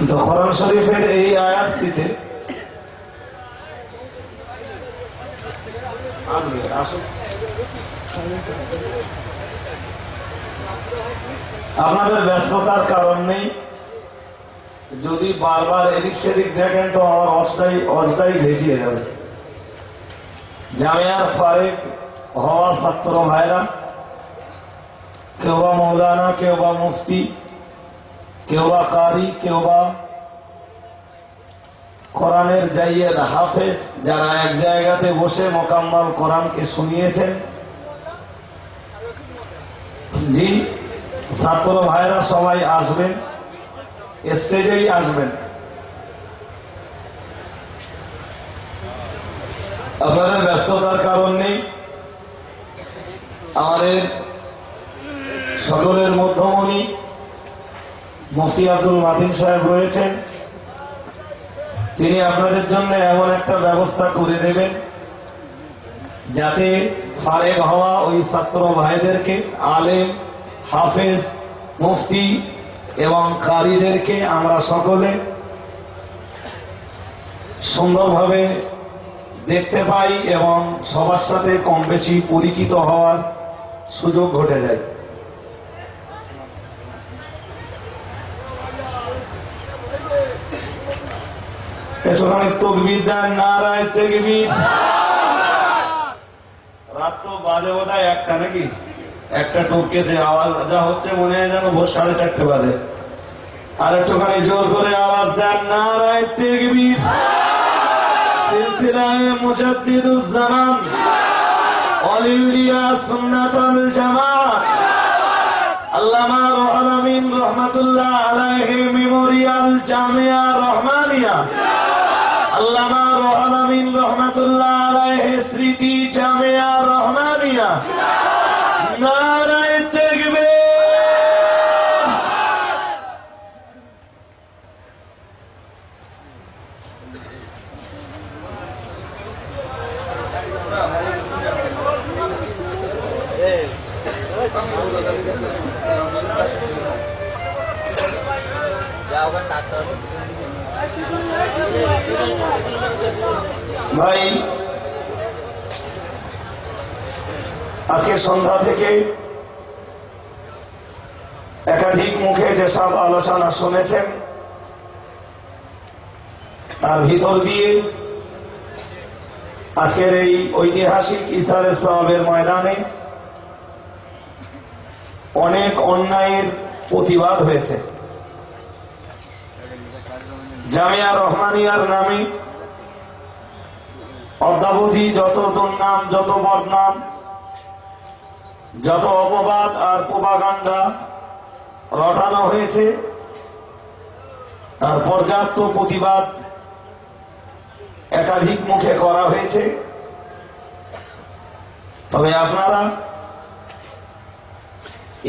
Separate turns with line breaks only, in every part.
তো কোরআন শরীফের এই আয়াতটিতে আপনাদের ব্যস্ততার কারণ নেই, যদি বারবার এদিক সেদিক দেখেন তো আমার অজটাই ভেজিয়ে যাবে। জামিয়ার ফারেক হওয়া ছাত্র ভাইরা, কেউ বা মৌলানা, কেউ বা মুফতি, কেউ বা কারি, কেউ বা কোরআনের জাইয়েদ হাফেজ, যারা এক জায়গাতে বসে মোকাম্মল কোরআনকে শুনিয়েছেন, জি ছাত্র ভাইরা সবাই আসবেন, স্টেজেই আসবেন। আপনাদের ব্যস্ততার কারণ নেই, আমাদের সকলের মধ্যমণি মুফতি আব্দুল মাতিন সাহেব রয়েছেন, তিনি আপনাদের জন্য এমন একটা ব্যবস্থা করে দেবেন যাতে ফারেগ হওয়া ওই ছাত্র ভাইদেরকে, আলেম, হাফেজ, মুফতি এবং কারীদেরকে আমরা সকলে সুন্দরভাবে দেখতে পাই এবং সবার সাথে কম বেশি পরিচিত হওয়ার সুযোগ ঘটে যায়। একটুখানি তাকবীর দেন, নারায়ে তাকবীর। রাত তো বাজে বোধহয় একটা, নাকি একটা টপকেছে, আওয়াজ যা হচ্ছে মনে হয় যেন ভোর 4:30 বাজে। আর একটুখানি জোর করে আওয়াজ দেন, নারায়ে তাকবীর। সিলসিলায়ে মুজাদ্দিদুজ জামান ওয়ালিউলিয়া সুন্নাতুল জামাত আল্লামা রুহুল আমিন রাহমাতুল্লাহ আলাইহি মেমোরিয়াল জামিয়া রহমানিয়া, আল্লামা রুহুল আমিন রাহমাতুল্লাহ আলাইহি স্মৃতি জামিয়া রহমানিয়া, নারায়ে তাকবীর। ভাই, আজকে সন্ধ্যা থেকে একাধিক মুখে যেসব আলোচনা শুনেছেন, তার ভিতর দিয়ে আজকের এই ঐতিহাসিক ইসারে সওয়াবের ময়দানে অনেক অন্যায়ের প্রতিবাদ হয়েছে। জামিয়া রহমানিয়ার নামে অদ্যাবধি যত দুর্নাম, যত বদনাম, যত অপবাদ আর প্রোপাগান্ডা রটানো হয়েছে, তার পর্যাপ্ত প্রতিবাদ একাধিক মুখে করা হয়েছে। তবে আপনারা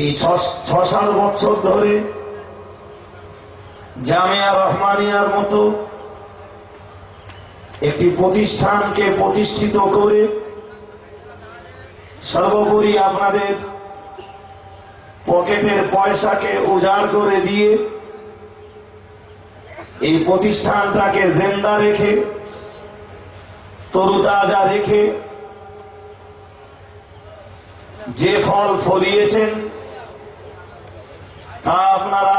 এই 6-7 বছর ধরে জামিয়া রহমানিয়ার মতো একটি প্রতিষ্ঠানকে প্রতিষ্ঠিত করে সর্বোপরি আপনাদের পকেটের পয়সাকে উজাড় করে দিয়ে এই প্রতিষ্ঠানটাকে জিন্দা রেখে, তরুতাজা রেখে যে ফল ফলিয়েছেন তা আপনারা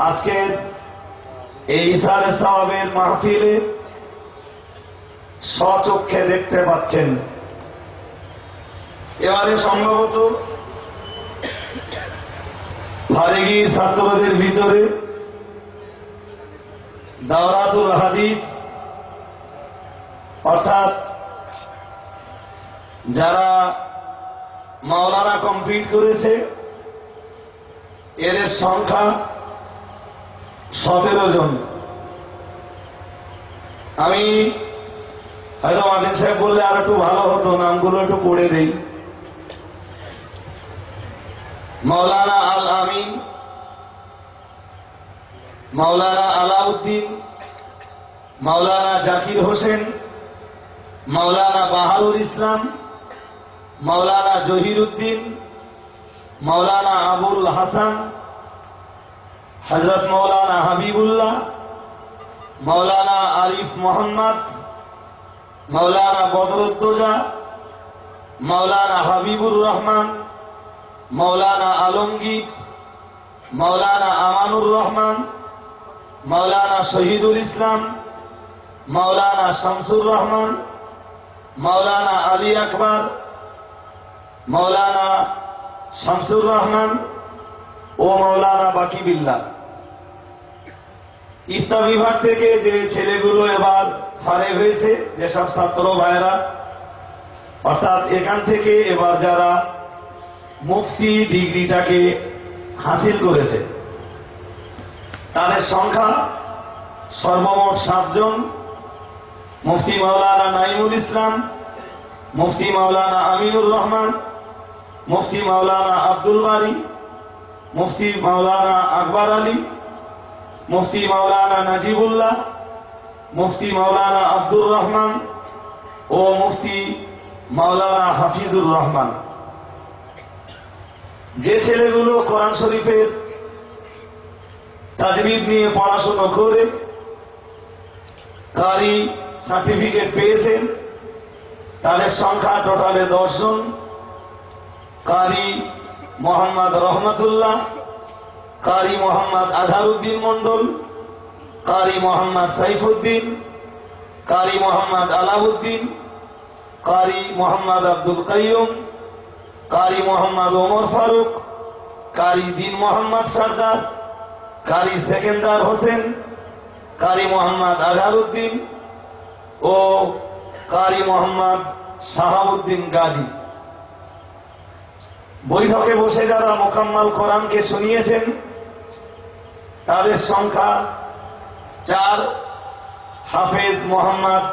আজকের এই ইসারে সওয়াবের মাহফিলে স্বচক্ষে দেখতে পাচ্ছেন। এবারে সম্ভবত ফারেগি ছাত্রদের ভিতরে দাওরাতুল হাদিস, অর্থাৎ যারা মাওলানা কমপ্লিট করেছে, এদের সংখ্যা 17 জন। আমি হয়তো মাদিন সাহেব বললে আর একটু ভালো হতো, নামগুলো একটু পড়ে দেই। মাওলানা আল আমিন, মাওলানা আলাউদ্দিন, মাওলানা জাকির হোসেন, মাওলানা বাহারুল ইসলাম, মাওলানা জহির উদ্দিন, মাওলানা আবুল হাসান, হযরত মাওলানা হাবিবুল্লাহ, মাওলানা আরিফ মোহাম্মদ, মাওলানা বদরুদ্দোজা, মাওলানা হাবিবুর রহমান, মাওলানা আলমগীর, মাওলানা আমানুর রহমান, মাওলানা শহীদুল ইসলাম, মাওলানা শামসুর রহমান, মাওলানা আলী আকবর, মাওলানা শামসুর রহমান ও মাওলানা বাকি বিল্লাহ। ইফতা বিভাগ থেকে যে ছেলেগুলো এবার ফারেগ হয়েছে, যেসব ছাত্র ভাইরা, অর্থাৎ এখান থেকে এবার যারা মুফতি ডিগ্রিটাকে হাসিল করেছে তাদের সংখ্যা সর্বমোট 7 জন। মুফতি মাওলানা নাইমুল ইসলাম, মুফতি মাওলানা আমিনুর রহমান, মুফতি মাওলানা আব্দুল বারি, মুফতি মাওলানা আকবর আলী, মুফতি মাওলানা নাজিবুল্লাহ, মুফতি মাওলানা আব্দুর রহমান ও মুফতি মাওলানা হাফিজুর রহমান। যে ছেলেগুলো কোরআন শরীফের তাজবিদ নিয়ে পড়াশোনা করে কারি সার্টিফিকেট পেয়েছেন তাদের সংখ্যা টোটালে 10 জন। কারি মোহাম্মদ রহমতুল্লাহ, কারি মোহাম্মদ আজহারউদ্দিন মন্ডল, কারি মোহাম্মদ সাইফুদ্দিন, কারি মোহাম্মদ আলাউদ্দিন, কারি মোহাম্মদ আব্দুল কাইয়ুম, কারি মোহাম্মদ ওমর ফারুক, কারি দিন মোহাম্মদ সরদার, কারি সেকেন্দার হোসেন, কারি মোহাম্মদ আজহারউদ্দিন ও কারি মোহাম্মদ শাহাবুদ্দিন গাজী। বৈঠকে বসে যারা মোকাম্মল কোরআনকে শুনিয়েছেন তাদের সংখ্যা 4। হাফেজ মোহাম্মদ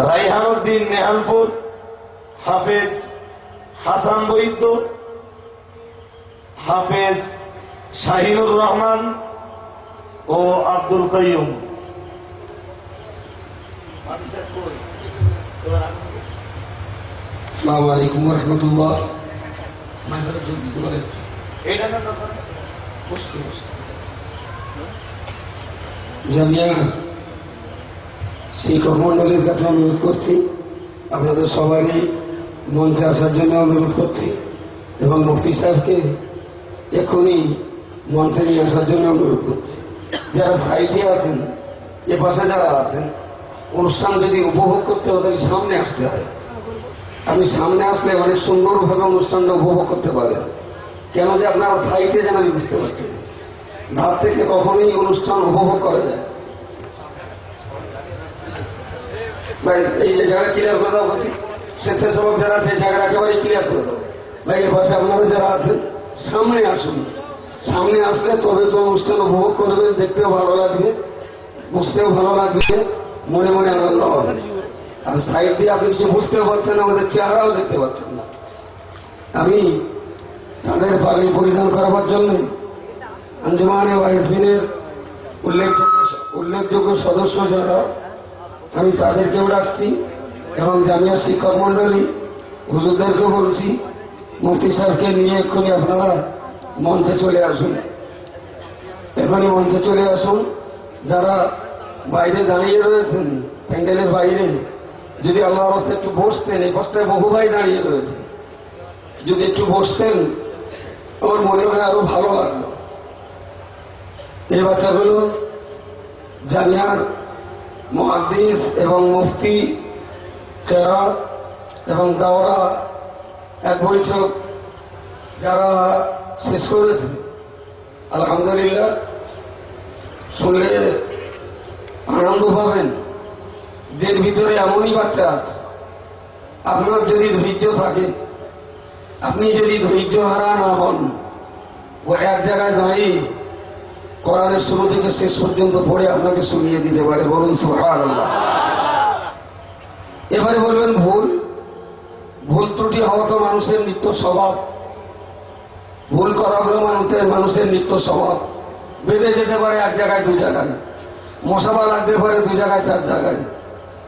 রাইহানুদ্দিন নেহালপুর, হাফেজ হাসান বৈদ্য, হাফেজ শাহিনুর রহমান ও আব্দুল কাইয়ুম।
আসসালামু আলাইকুম ওয়া রাহমাতুল্লাহ। জামিয়া শিক্ষক মন্ডলীর কাছে অনুরোধ করছি, আপনাদের সবারই মঞ্চে আসার জন্য অনুরোধ করছি এবং মুফতি সাহেবকে এক্ষুনি মঞ্চে নিয়ে আসার জন্য অনুরোধ করছি। যারা সাইটে আছেন, এ পাশে যারা আছেন, অনুষ্ঠান যদি উপভোগ করতে হয় তাহলে সামনে আসতে হয়। আপনি সামনে আসলে অনেক সুন্দরভাবে অনুষ্ঠানটা উপভোগ করতে পারেন। কেন যে আপনারা সাইটে যেন আমি বুঝতে পারছি, ধার থেকে কখনোই অনুষ্ঠান উপভোগ করা যায়। ভাই এই যে জায়গা ক্লিয়ার করে দেওয়া হচ্ছে, স্বেচ্ছাসেবক যারা আছে জায়গাটা একেবারে ক্লিয়ার করে দেবো। ভাই এ পাশে আপনারা যারা আছেন সামনে আসুন। সামনে আসলে তবে তো অনুষ্ঠান উপভোগ করবেন, দেখতেও ভালো লাগবে, বুঝতেও ভালো লাগবে, মনে মনে আনন্দ হবে। আর সাইড দিয়ে আপনি কিছু বুঝতেও পারছেন, আমাদের চেহারাও দেখতে পাচ্ছেন না। আমি তাদের পাগড়ি পরিধান করাবার জন্য আঞ্জুমানে ওয়াইসিনের উল্লেখযোগ্য সদস্য যারা, আমি তাদেরকেও ডাকছি এবং জামিয়া শিক্ষক মন্ডলী হুজুরদেরকেও বলছি, মুফতি সাহেবকে নিয়ে এক্ষুনি আপনারা মঞ্চে চলে আসুন। এখনই মঞ্চে চলে আসুন। যারা বাইরে দাঁড়িয়ে রয়েছেন প্যান্ডেলের বাইরে, যদি আল্লাহর রাস্তায় একটু বসতেন, এই পাশটায় বহু ভাই দাঁড়িয়ে রয়েছে, যদি একটু বসতেন আমার মনে হয় আরো ভালো লাগলো। এই বাচ্চাগুলো জামিয়ার মুহাদ্দিস এবং মুফতি, কেরাত এবং দাওরা এক বৈঠক যারা শেষ করেছে, আলহামদুলিল্লাহ শুনলে আনন্দ পাবেন। যে ভিতরে এমনই বাচ্চা আছে, আপনার যদি ধৈর্য থাকে, আপনি যদি ধৈর্য হারা না হন, ও এক জায়গায় দাঁড়িয়ে কোরআনের শুরু থেকে শেষ পর্যন্ত পড়ে আপনাকে শুনিয়ে দিতে পারে। বলুন সুবহানাল্লাহ। এবারে বলবেন ভুল ত্রুটি হওয়া তো মানুষের নিত্য স্বভাব, ভুল করা হলো মানুষের নিত্য স্বভাব। বেঁধে যেতে পারে এক জায়গায় 2 জায়গায়, মশাবা লাগতে পারে 2 জায়গায় 4 জায়গায়।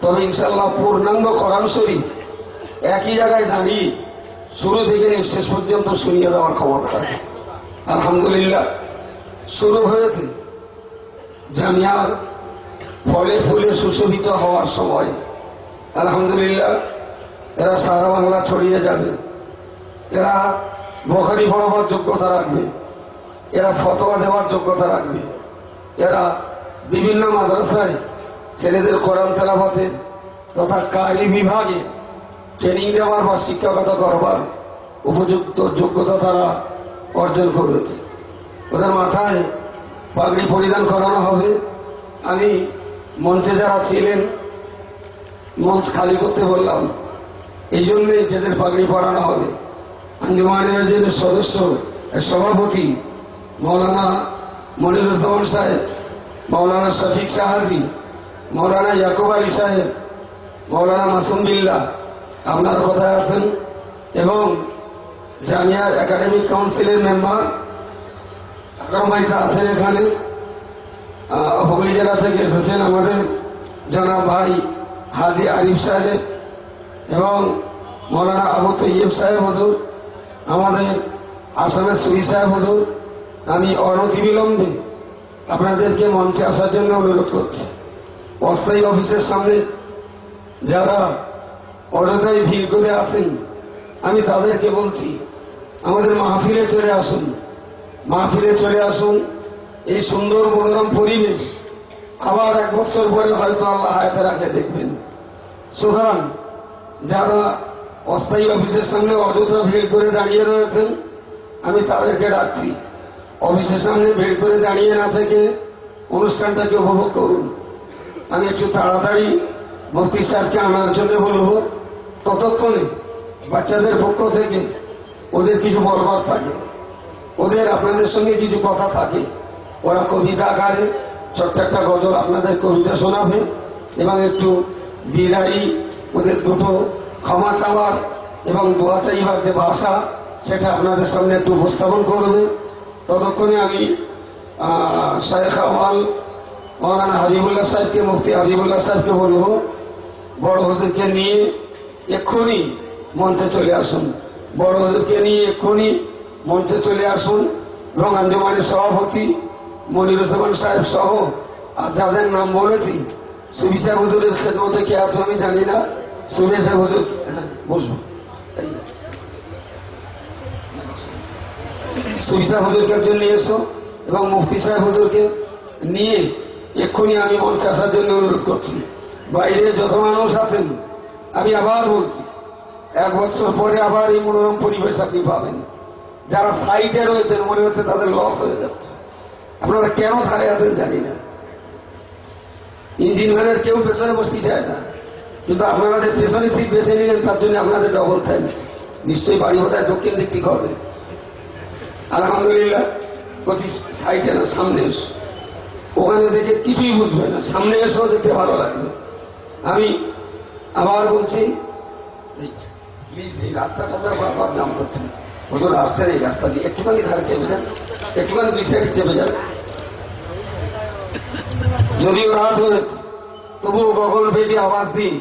তবে ইনশাআল্লাহ পূর্ণাঙ্গ কোরআন শরীফ একই জায়গায় দাঁড়িয়ে শুরু থেকে শেষ পর্যন্ত শুনিয়ে দেওয়ার ক্ষমতা রাখে। আলহামদুলিল্লাহ শুরু হয়েছে জামিয়ার ফলে ফুলে সুশোভিত হওয়ার সময়। আলহামদুলিল্লাহ এরা সারা বাংলা ছড়িয়ে যাবে। এরা বুখারী পড়াবার যোগ্যতা রাখবে, এরা ফতোয়া দেওয়ার যোগ্যতা রাখবে, এরা বিভিন্ন মাদ্রাসায় ছেলেদের কোরআন তেলাওয়াতের তথা কারি বিভাগে ট্রেনিং দেওয়ার বা শিক্ষকতা করবার উপযুক্ত যোগ্যতা তারা অর্জন করেছে। ওদের মাথায় পাগড়ি পরিধান করানো হবে। আমি মঞ্চে যারা ছিলেন মঞ্চ খালি করতে বললাম, এই জন্যই যাদের পাগড়ি পরানো হবে। আঞ্জুমানের যে সদস্য সভাপতি মৌলানা মনিরুজ্জামান সাহেব, মৌলানা শফিক শাহাজি, মৌলানা ইয়াকুব আলী সাহেব, মৌলানা মাসুম বিল্লাহ আপনার কথায় আছেন, এবং জামিয়ার একাডেমিক কাউন্সিলের মেম্বার আকরাম ভাই আছেন এখানে। হুগলি জেলা থেকে এসেছেন আমাদের জনাব ভাই হাজি আরিফ সাহেব এবং মৌলানা আবু তৈয়ব সাহেব হুজুর, আমাদের আসামের সুরি সাহেব হুজুর। আমি অনতিবিলম্বে আপনাদেরকে মঞ্চে আসার জন্য অনুরোধ করছি। অস্থায়ী অফিসের সামনে যারা অযথায় ভিড় করে আছেন, আমি তাদেরকে বলছি আমাদের মাহফিলে চলে আসুন, মাহফিলে চলে আসুন। এই সুন্দর মনোরম পরিবেশ আবার 1 বছর পরে হয়তো আল্লাহ হায়াতে রাখে দেখবেন। সুতরাং যারা অস্থায়ী অফিসের সামনে অযথা ভিড় করে দাঁড়িয়ে রয়েছেন, আমি তাদেরকে ডাকছি অফিসের সামনে ভিড় করে দাঁড়িয়ে না থেকে অনুষ্ঠানটাকে উপভোগ করুন। আমি একটু তাড়াতাড়ি মুফতি সাহেবকে আনার জন্য বলবো। ততক্ষণে বাচ্চাদের পক্ষ থেকে ওদের কিছু বলবার থাকে, ওদের আপনাদের সঙ্গে কিছু কথা থাকে, ওরা কবিতা আকারে ছোট্ট একটা গজল আপনাদের কবিতা শোনাবে এবং একটু বিদায়ী ওদের দুটো ক্ষমা চাওয়ার এবং দোয়া চাইবার যে ভাষা সেটা আপনাদের সামনে একটু উপস্থাপন করবে। ততক্ষণে আমি শায়েখ আউয়াল মৌলানা হাবিবুল্লাহ সাহেবকে, মুফতি হাবিবুল্লাহ সাহেবকে বলবো বড় হুজুরকে নিয়ে এক্ষুনি মঞ্চে চলে আসুন, বড় হুজুরকে নিয়ে এক্ষুনি মঞ্চে চলে আসুন এবং আঞ্জুমানের সভাপতি মনিরুজ্জামান সাহেব সহ আর যাদের নাম বলেছি, সুবি সাহেব হুজুরের খেদমতে কে আছো আমি জানি না, সুবি সাহেব হুজুর বসবো, সুবি সাহেব হুজুরকে একজন নিয়ে এসো এবং মুফতি সাহেব হুজুরকে নিয়ে এক্ষুনি আমি মঞ্চে আসার জন্য অনুরোধ করছি। বাইরে যত মানুষ আছেন আমি আবার বলছি 1 বছর পরে আবার এই মনোরম পরিবেশ আপনি পাবেন। যারা সাইটে রয়েছেন মনে হচ্ছে তাদের লস হয়ে যাচ্ছে। আপনারা কেন ধারে আছেন জানি না। ইঞ্জিনিয়ারের কেউ পেছনে বসতে চায় না, কিন্তু আপনারা যে পেছনে সিট বেছে নিলেন তার জন্য আপনাদের ডবল থ্যাঙ্কস। নিশ্চয়ই বাড়ি বোধহয় দক্ষিণ দিক ঠিক হবে। আলহামদুলিল্লাহ 25 সাইটে না, সামনে এসো। ওখানে দেখে কিছুই বুঝবে না, সামনে এসেও দেখতে ভালো লাগবে। আমি আবার বলছি প্লিজ এই রাস্তাটা বারবার জাম করছে, হুজুর আসছেন এই রাস্তা দিয়ে, একটুখানি ধারে চেপে যান, একটুখানি 2 সাইড চেপে যান। যদিও রাত হয়েছে তবুও গগন ভেদি আওয়াজ দিন।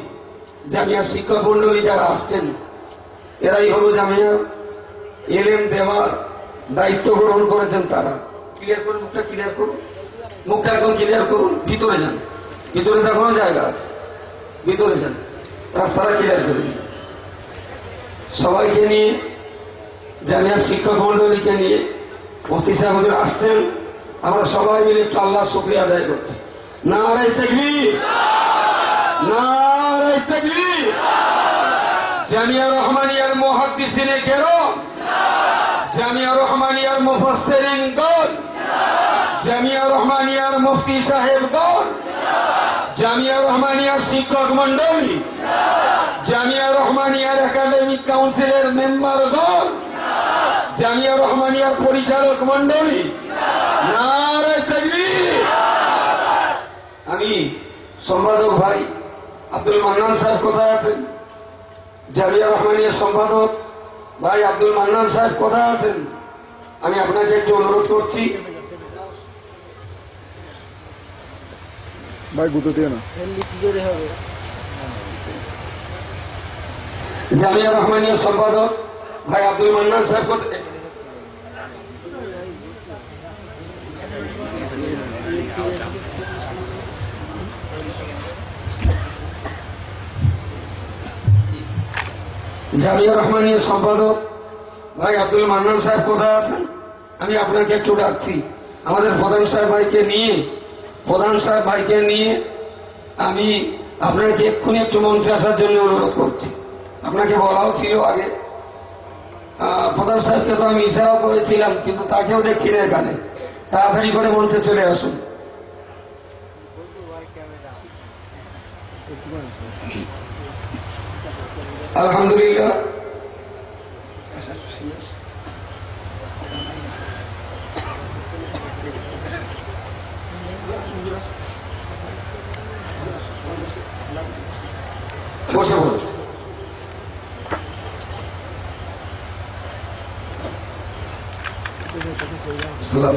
জামিয়ার শিক্ষক মন্ডলী যারা আসছেন এরাই হলো জামিয়ার এলেম দেওয়ার দায়িত্ব গ্রহণ করেছেন। তারা ক্লিয়ার করুন, মুখটা ক্লিয়ার করুন, মুখটা একদম ক্লিয়ার করুন। ভিতরে যান, ভিতরে দেখানো জায়গা আছে, ভিতরে যান, রাস্তাটা ক্লিয়ার করে দিন। সবাইকে নিয়ে জামিয়ার শিক্ষক মন্ডলীকে নিয়ে মুফতি সাহেব আসছেন। আমরা সবাই মিলে একটু আল্লাহর শুকরিয়া আদায় করছি। নারে তাকবীর, নারে তাকবীর। জামিয়া রহমানিয়ার মুহাদ্দিসিনে কেরাম, জামিয়া রহমানিয়ার মুফাসসিরিন গণ, জামিয়া রহমানিয়ার মুফতি সাহেবগণ, জামিয়া রহমানিয়ার শিক্ষক মন্ডলী, জামিয়া রহমানিয়ার একাডেমিক কাউন্সিলের মেম্বারগণ, জামিয়া রহমানিয়ার পরিচালক মন্ডলী, নারে তাকবীর। আমি সম্পাদক ভাই আব্দুল মান্নান সাহেব কোথায় আছেন? জামিয়া রহমানিয়ার সম্পাদক ভাই আব্দুল মান্নান সাহেব কোথায় আছেন? আমি আপনাকে একটু অনুরোধ করছি।
ভাই গুতো দিয়ে না,
জামিয়া রহমানিয়ার সম্পাদক ভাই আব্দুল মান্নান সাহেব কোথায়? জামিয়া রহমানিয়া সম্পাদক ভাই আব্দুল মান্নান সাহেব কোথায় আছেন? আমি আপনাকে একটু ডাকছি। আমাদের প্রধান সাহেব ভাইকে নিয়ে আমি আপনাকে এক্ষুনি একটু মঞ্চে আসার জন্য অনুরোধ করছি। আপনাকে বলাও ছিল আগে, প্রধান সাহেবকে তো আমি ইশারাও করেছিলাম, কিন্তু তাকেও দেখছি না এখানে। তাড়াতাড়ি করে মঞ্চে চলে আসুন। আলহামদুলিল্লাহ, বসে বলুন। সালাম।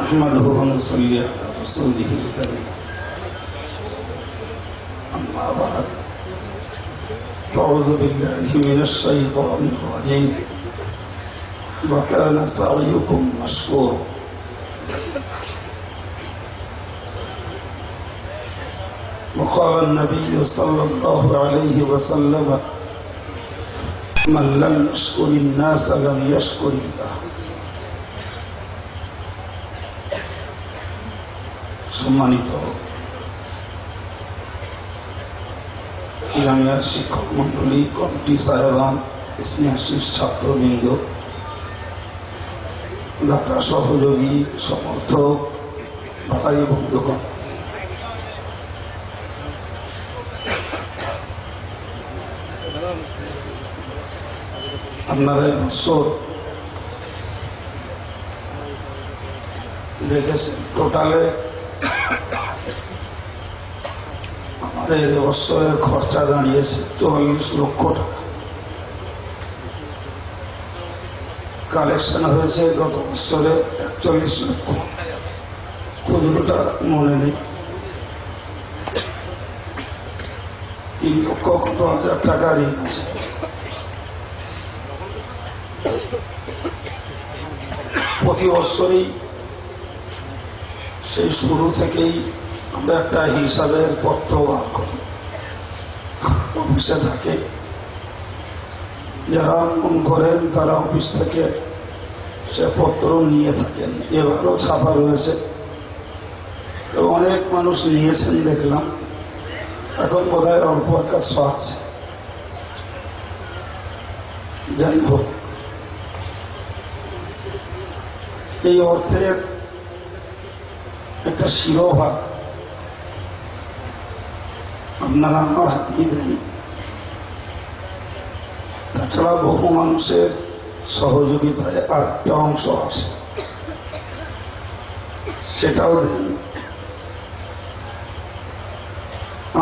نحمده ونصلي على رسوله الكريم أما بعد أعوذ بالله من الشيطان الرجيم وكان سعيكم مشكورا وقال النبي صلى الله عليه وسلم من لم يشكر الناس لم يشكر الله। সম্মানিত জামিয়ার শিক্ষক মন্ডলী, কমিটি সাহেবান, স্নেহাশিস ছাত্রবৃন্দ, দাতা সহযোগী, সমর্থক ভাই বন্ধুগণ, আপনারা বছর দেখেছেন টোটালে আমাদের বছরের খরচা দাঁড়িয়েছে 44 লক্ষ টাকা। কালেকশন হয়েছে গত বছরে 41 লক্ষ, খুচরোটা মনে নেই, 3 লক্ষ কত হাজার টাকা ঋণ আছে। প্রতি বছরই সেই শুরু থেকেই আমরা একটা হিসাবের পত্র বার করি, অফিসে থাকে। যারা মন করেন তারা অফিস থেকে সে পত্র নিয়ে থাকেন। এবারও ছাপা রয়েছে এবং অনেক মানুষ নিয়েছেন দেখলাম। এখন বোধহয় অল্প কাজ আছে। যাই হোক, এই অর্থের একটা শিরোভাগ আপনারা আমার হাতেই দেন। তাছাড়া বহু মানুষের সহযোগিতায় আর একটা অংশ আছে, সেটাও দেন।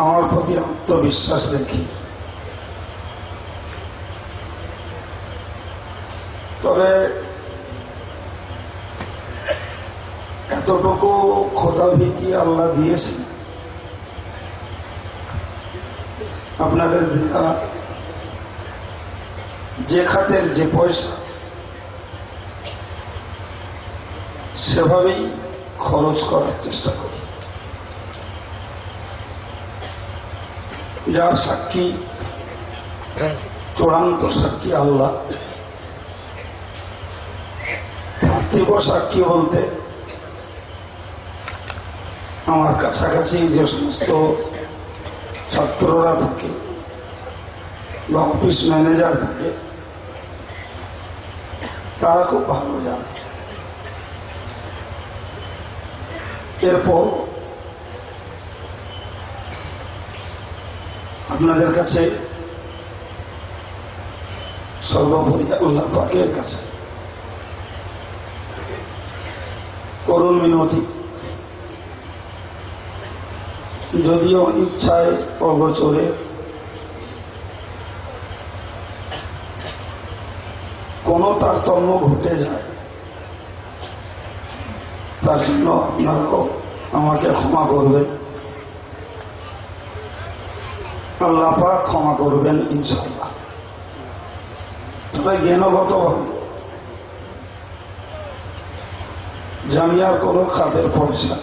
আমার প্রতি আত্মবিশ্বাস রেখে। তবে এতটুকু খোদাভীতি আল্লাহ দিয়েছেন, আপনাদের দেয়া যে খাতের যে পয়সা সেভাবেই খরচ করার চেষ্টা করি। যার সাক্ষী, চূড়ান্ত সাক্ষী আল্লাহ। পার্থিব সাক্ষী বলতে আমার কাছাকাছি যে সমস্ত ছাত্ররা থাকে বা অফিস ম্যানেজার থাকে, তারা খুব ভালো জানে। এরপর আপনাদের কাছে সর্বোপরি আল্লাহ পাকের কাছে করুণ মিনতি, যদিও অনিচ্ছায় অগোচরে কোনো তারতম্য ঘটে যায়, তার জন্য আপনারাও আমাকে ক্ষমা করবেন, আল্লাহ পাক ক্ষমা করবেন ইনশাআল্লাহ। তবে জ্ঞানগতভাবে জামিয়ার কোনো খাতের পয়সা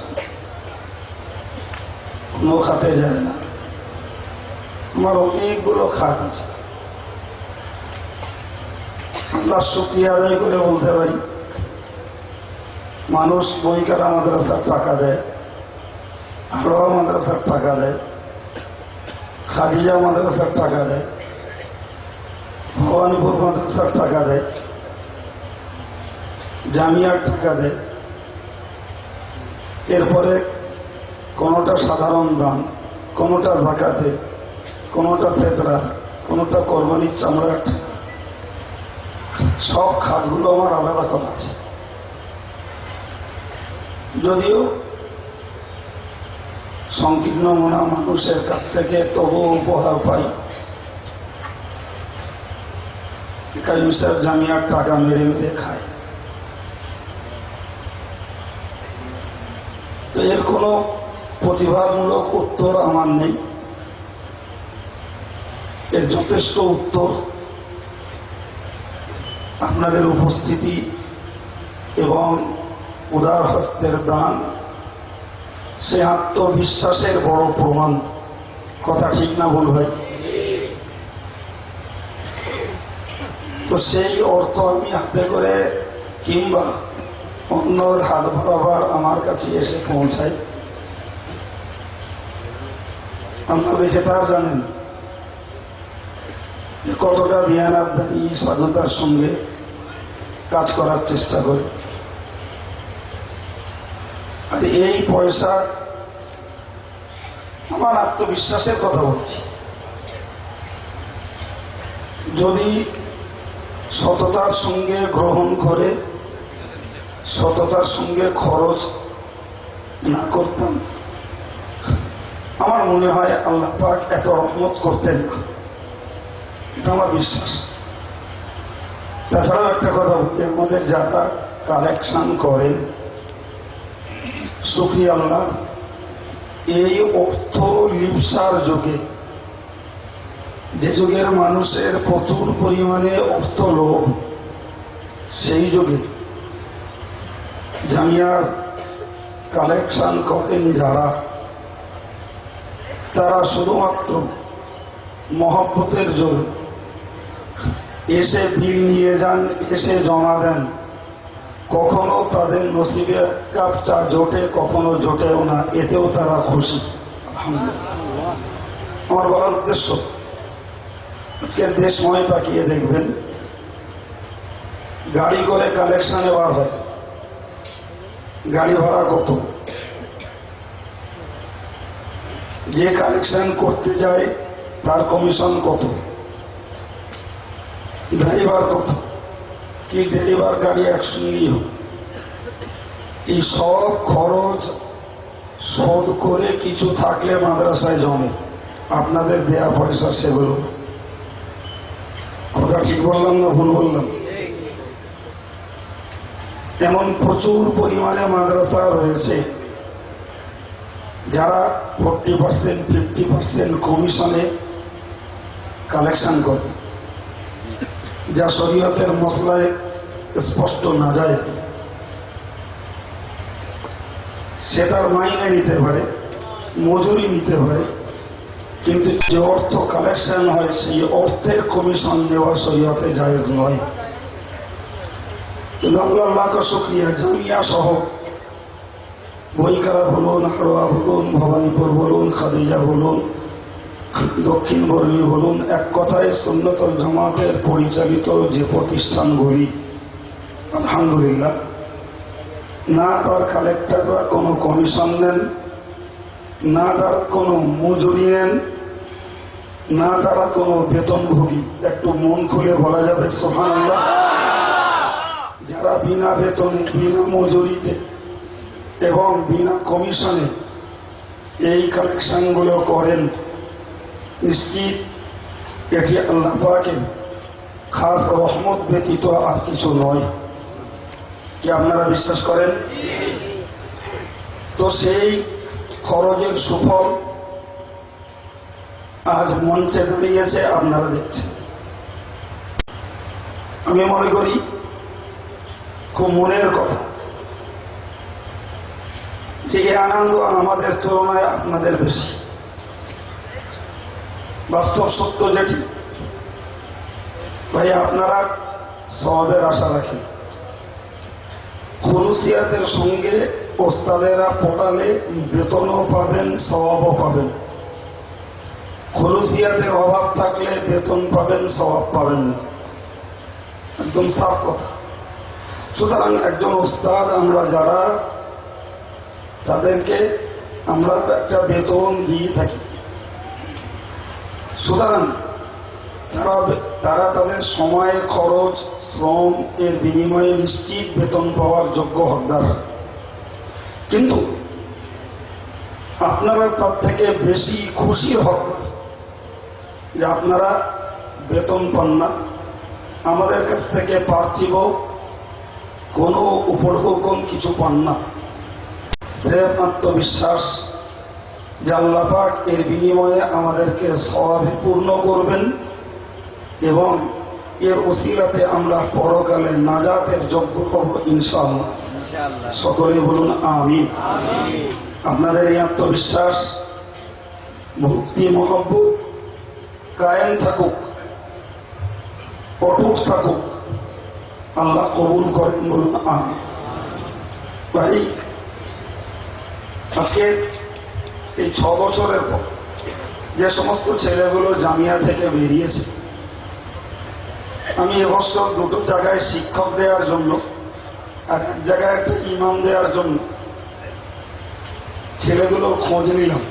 কোনো খাতে যায় না। আমার অনেকগুলো খাত আছে, আল্লাহ শুকরিয়া আদায় করে বলতে পারি, মানুষ বইকারা মাদ্রাসার টাকা দেয়, আরোয়া মাদ্রাসার টাকা দেয়, খাদিজা মাদ্রাসার টাকা দেয়, ভবানীপুর মাদ্রাসার টাকা দেয়, জামিয়ার টাকা দেয়, এরপরে কোনোটা সাধারণ দান, কোনোটা জাকাতে, কোনোটা ফেতরা, কোনোটা কোরবানির চামড়ার টাকা। সব খাতগুলো আমার আলাদা করা আছে। যদিও সংকীর্ণ মনা মানুষের কাছ থেকে তবু উপহার পাই, কাইম সাহেব জামিয়ার টাকা মেরে মেরে খায়, তো এর কোনো প্রতিবাদমূলক উত্তর আমার নেই। এর যথেষ্ট উত্তর আপনাদের উপস্থিতি এবং উদার হস্তের দান, সে আত্মবিশ্বাসের বড় প্রমাণ। কথা ঠিক না ভুল ভাই? তো সেই অর্থ আমি হাতে করে কিংবা অন্যর হাত বরাবর আমার কাছে এসে পৌঁছায়। আমরা বেশিরভাগ জানেন কতটা ধ্যানাধারী সাধুতার সঙ্গে কাজ করার চেষ্টা করি। আর এই পয়সা আমার আত্মবিশ্বাসের কথা বলছি, যদি সততার সঙ্গে গ্রহণ করে সততার সঙ্গে খরচ না করতাম, আমার মনে হয় আল্লাহ পাক এত রহমত করতেন না, এটা আমার বিশ্বাস। তাছাড়াও একটা কথা বলি, আমাদের যারা কালেকশন করেন, শুকরিয়া আল্লাহ, এই অর্থ লিপসার যুগে, যে যুগের মানুষের প্রচুর পরিমাণে অর্থ লোভ, সেই যুগে জামিয়ার কালেকশন করেন যারা, তারা শুধুমাত্র মহব্বতের জন্য এসে বিল নিয়ে যান, এসে জমা দেন। কখনো তাদের নসিবে এক কাপ চা জোটে, কখনো জোটেও না, এতেও তারা খুশি। আলহামদুলিল্লাহ। আমার বলার উদ্দেশ্য, আজকের দেশময় তাকিয়ে দেখবেন, গাড়ি করে কালেকশনে বার হয়, গাড়ি ভাড়া কত, যে কালেকশন করতে যায় তার কমিশন কত, ড্রাইভার কত, কি ড্রাইভার গাড়ি একসঙ্গেই হোক, এই সব খরচ শোধ করে কিছু থাকলে মাদ্রাসায় জমে, আপনাদের দেয়া পয়সা সেগুলো। কথা ঠিক বললাম না ভুল বললাম? এমন প্রচুর পরিমাণে মাদ্রাসা রয়েছে যারা 40% 50% কমিশনে কালেকশন করে, যা শরীয়তের মসলায় স্পষ্ট নাজায়েজ। সেটার মাইনে নিতে পারে, মজুরি নিতে পারে, কিন্তু যে অর্থ কালেকশন হয় সেই অর্থের কমিশন নেওয়া শরীয়তে জায়েজ নয়। কিন্তু আল্লাহকে শুকরিয়া, জামিয়া সহ বইকারা বলুন, হারোয়া বলুন, ভবানীপুর বলুন, খাদিজা বলুন, দক্ষিণ বর্মী বলুন, এক কথায় সুন্নতুল জামাতের পরিচালিত যে প্রতিষ্ঠানগুলি, আলহামদুলিল্লাহ, না তার কালেক্টররা কোনো কমিশন নেন, না তারা কোনো মজুরি নেন, না তারা কোনো বেতনভোগী। একটু মন খুলে বলা যাবে সুবহানাল্লাহ। যারা বিনা বেতনে, বিনা মজুরিতে এবং বিনা কমিশনে এই কালেকশনগুলো করেন, নিশ্চিত এটি আল্লাহ পাকের খাস রহমত ব্যতীত আর কিছু নয়। কি আপনারা বিশ্বাস করেন? তো সেই খরচের সুফল আজ মঞ্চে দাঁড়িয়েছে, আপনারা দেখছেন। আমি মনে করি খুব মনের কথা যে এই আনন্দ আমাদের তুলনায় আপনাদের বেশি। বাস্তব সত্য যেটি, ভাই আপনারা সওয়াবের আশা রাখেন। খুলুসিয়াতের সঙ্গে ওস্তাদেরা পড়ালে বেতনও পাবেন, সওয়াবও পাবেন। খুলুসিয়াতের অভাব থাকলে বেতন পাবেন, সওয়াব পাবেন না, একদম সাফ কথা। সুতরাং একজন ওস্তাদ আমরা যারা, তাদেরকে আমরা একটা বেতন দিয়ে থাকি। সুতরাং তারা তাদের সময়, খরচ, শ্রম এর বিনিময়ে নিশ্চিত বেতন পাওয়ার যোগ্য হকদার। কিন্তু আপনারা তার থেকে বেশি খুশির হকদার যে আপনারা বেতন পান না, আমাদের কাছ থেকে পার্থিব কোনো উপঢৌকন কিছু পান না। স্রেফ আত্মবিশ্বাস যে আল্লাহ পাক এর বিনিময়ে আমাদেরকে সওয়াবে পূর্ণ করবেন এবং এর ওসিলাতে আমরা পরকালে নাজাতের যোগ্য হব ইনশাআল্লাহ। সকলে বলুন আমিন। আপনাদের এই আত্মবিশ্বাস, ভক্তি, মহব্বত কায়েম থাকুক, অটুট থাকুক, আল্লাহ কবুল করেন, বলুন আমিন। ভাই আজকে এই 6 বছরের পর যে সমস্ত ছেলেগুলো জামিয়া থেকে বেরিয়েছে, আমি এবছর 2 জায়গায় শিক্ষক দেওয়ার জন্য আর এক জায়গায় একটা ইমাম দেওয়ার জন্য ছেলেগুলোর খোঁজ নিলাম।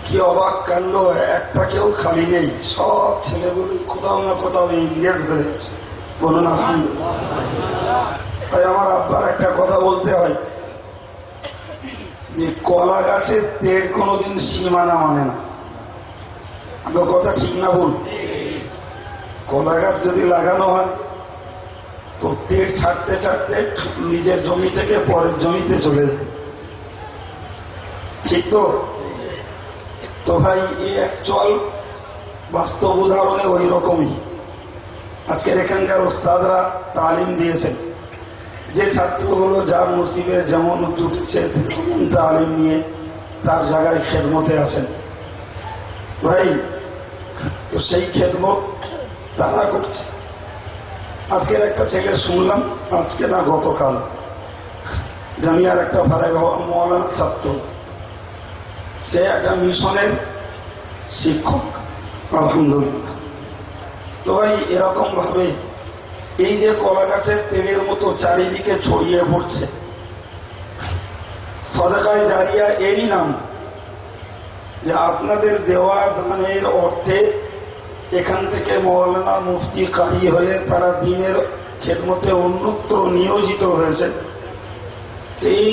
কি অবাক কাণ্ড, একটা কেউ খালি নেই, সব ছেলেগুলো কোথাও না কোথাও ইংরেজ বেড়েছে, বলুন আলহামদুলিল্লাহ। তাই আমার আব্বার একটা কথা বলতে হয় যে কলা গাছের তেড় কোনোদিন সীমানা মানে না। আমার কথা ঠিক না ভুল? কলা গাছ যদি লাগানো হয় তো তেড় ছাড়তে ছাড়তে নিজের জমি থেকে পরের জমিতে চলে যায়, ঠিক তো? তো ভাই এই অ্যাকচুয়াল বাস্তব উদাহরণে ওই রকমই আজকের এখানকার ওস্তাদরা তালিম দিয়েছেন। যে ছাত্রগুলো যার নসিবে যেমন জুটেছে তালিম নিয়ে তার জায়গায় খেদমতে আছেন ভাই, তো সেই খেদমত তারা করছে। আজকের একটা ছেলে শুনলাম, আজকে না গতকাল, জামিয়ার একটা ফারাগ মওলানা ছাত্র, সে একটা মিশনের শিক্ষক, আলহামদুলিল্লাহ। তো ভাই এরকম ভাবে এই যে কলা গাছের তেলের মতো চারিদিকে ছড়িয়ে পড়ছে, সাদাকায়ে জারিয়া এরই নাম যে আপনাদের দেওয়া দানের অর্থে এখান থেকে মওলানা মুফতি কারি হয়ে তারা দ্বীনের খেদমতে অন্যত্র নিয়োজিত হয়েছে। এই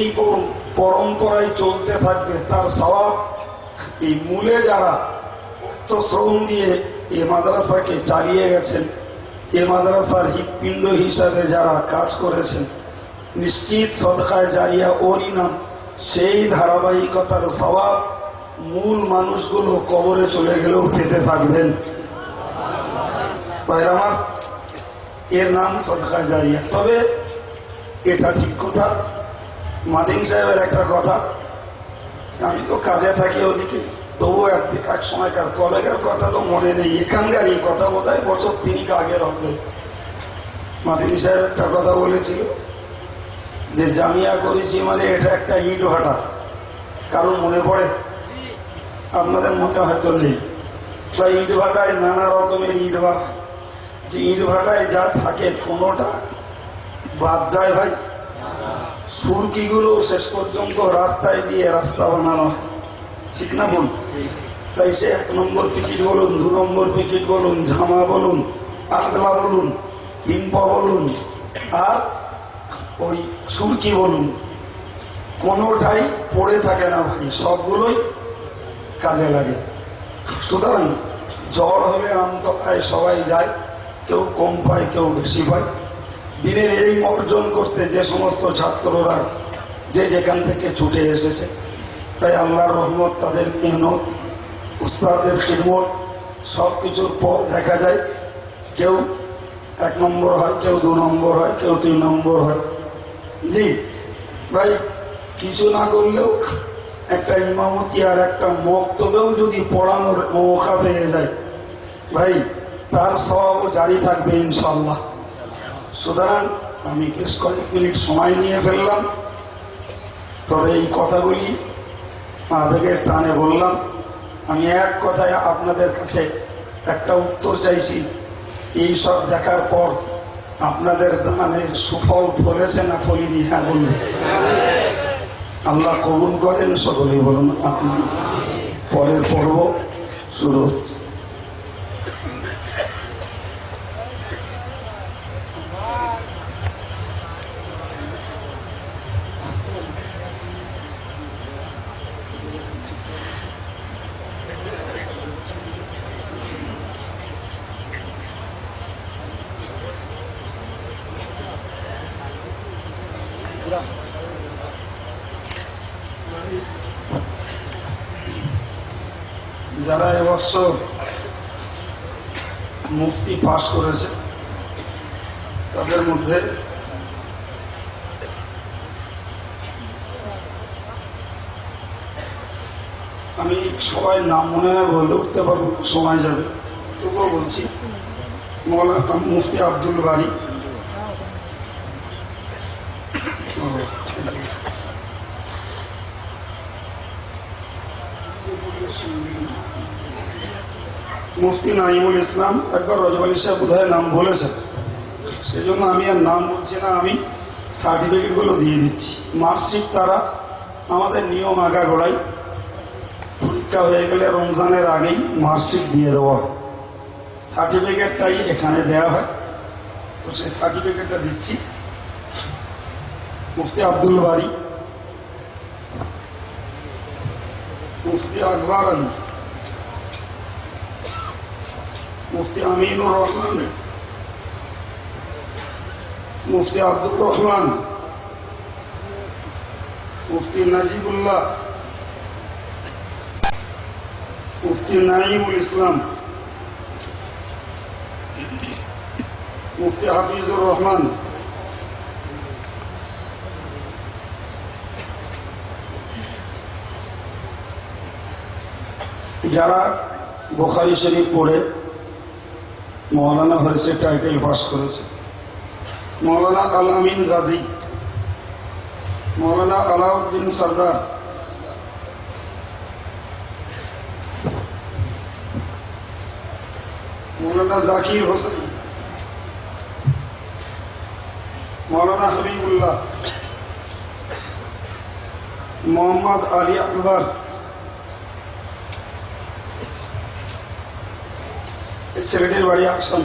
পরম্পরায় চলতে থাকবে, তার সওয়াব এই মূলে যারা শ্রম দিয়ে এই মাদ্রাসাকে চালিয়ে গেছেন, এই মাদ্রাসার হৃৎপিণ্ড হিসাবে যারা কাজ করেছেন, নিশ্চিত সাদকায়ে জারিয়া ওরই নাম। সেই ধারাবাহিকতার সওয়াব মূল মানুষগুলো কবরে চলে গেলেও পেতে থাকবেন। আমার এর নাম সাদকায়ে জারিয়া। তবে এটা ঠিক কথা, মাদিন সাহেবের একটা কথা, আমি তো কাজে থাকি ওদিকে, তবুও এক সময়কার কলেজের কথা তো মনে নেই, এখানকার এই কথা বোধ হয় বছর 3 আগের হবে। মাদিন সাহেব একটা কথা বলেছিল যে জামিয়া করেছি মানে এটা একটা ইট ভাটা। কারণ মনে পড়ে? আপনাদের মনে হয়তো নেই। বা ইট ভাটায় নানা রকমের ইট ভাটা, যে ইট ভাটায় যা থাকে কোনোটা বাদ যায় ভাই? সুরকিগুলো শেষ পর্যন্ত রাস্তায় দিয়ে রাস্তা বানানো, ঠিক না বলুন? তাই সে 1 নম্বর পিকেট বলুন, 2 নম্বর পিকেট বলুন, ঝামা বলুন, আগলা বলুন, 3 পা বলুন, আর ওই সুরকি বলুন, কোনোটাই পড়ে থাকে না ভাই, সবগুলোই কাজে লাগে। সুতরাং জ্বর হলে আমতলায় সবাই যায়, কেউ কম পায় কেউ বেশি পায়। দিনের এই অর্জন করতে যে সমস্ত ছাত্ররা যে যেখান থেকে ছুটে এসেছে, তাই আল্লাহর রহমত, তাদের মেহনত, উস্তাদের খিদমত সবকিছুর পর দেখা যায় কেউ 1 নম্বর হয়, কেউ 2 নম্বর হয়, কেউ 3 নম্বর হয়। জি ভাই, কিছু না করলেও একটা ইমামতি আর একটা বক্তব্যও যদি পড়ানোর মৌকা পেয়ে যায় ভাই, তার সব জারি থাকবে ইনশাল্লাহ। সুতরাং আমি বেশ কয়েক মিনিট সময় নিয়ে ফেললাম, তবে এই কথাগুলি আবেগের টানে বললাম। আমি এক কথায় আপনাদের কাছে একটা উত্তর চাইছি, এই সব দেখার পর আপনাদের দানের সুফল ফলেছে না ফলিনি? হ্যাঁ বলুন। আল্লাহ কবুল করেন, সকলেই বলুন আপনি। পরের পর্ব শুরু হচ্ছে। যারা এবছর মুফতি পাশ করেছে তাদের মধ্যে আমি সবাই নাম মনে হয় বলে উঠতে পারবো, সময় যাবে, তবুও বলছি। মৌলানা মুফতি আব্দুল বারী, মুফতি নাইমুল ইসলাম। একবার রজব আলী সাহেব বোধহয় নাম বলেছেন, সেজন্য আমি আর নাম বলছি না, আমি সার্টিফিকেট গুলো দিয়ে দিচ্ছি। মার্কশিট তারা আমাদের নিয়ম আগাগোড়াই পরীক্ষা হয়ে গেলে রমজানের আগেই মার্কশিট দিয়ে দেওয়া হয়, সার্টিফিকেটটাই এখানে দেওয়া হয়। তো সেই সার্টিফিকেটটা দিচ্ছি। মুফতি আব্দুল বারী, মুফতি আকবর আলী, মুফতি আমিনুর রহমান, মুফতি আব্দুর রহমান, মুফতি নাজিবুল্লাহ, মুফতি নাইমুল ইসলাম, মুফতি হাফিজুর রহমান, যারা বুখারী শরীফ পড়ে মৌলানা হয়েছে, টাইটেল পাস করেছে। মৌলানা আল আমিন গাজী, মৌলানা আলাউদ্দিন সরদার, মৌলানা জাকির হোসেন, মৌলানা হাবিবুল্লাহ, মোহাম্মদ আলী আকবর, ছেলেটির বাড়ি আকসাম,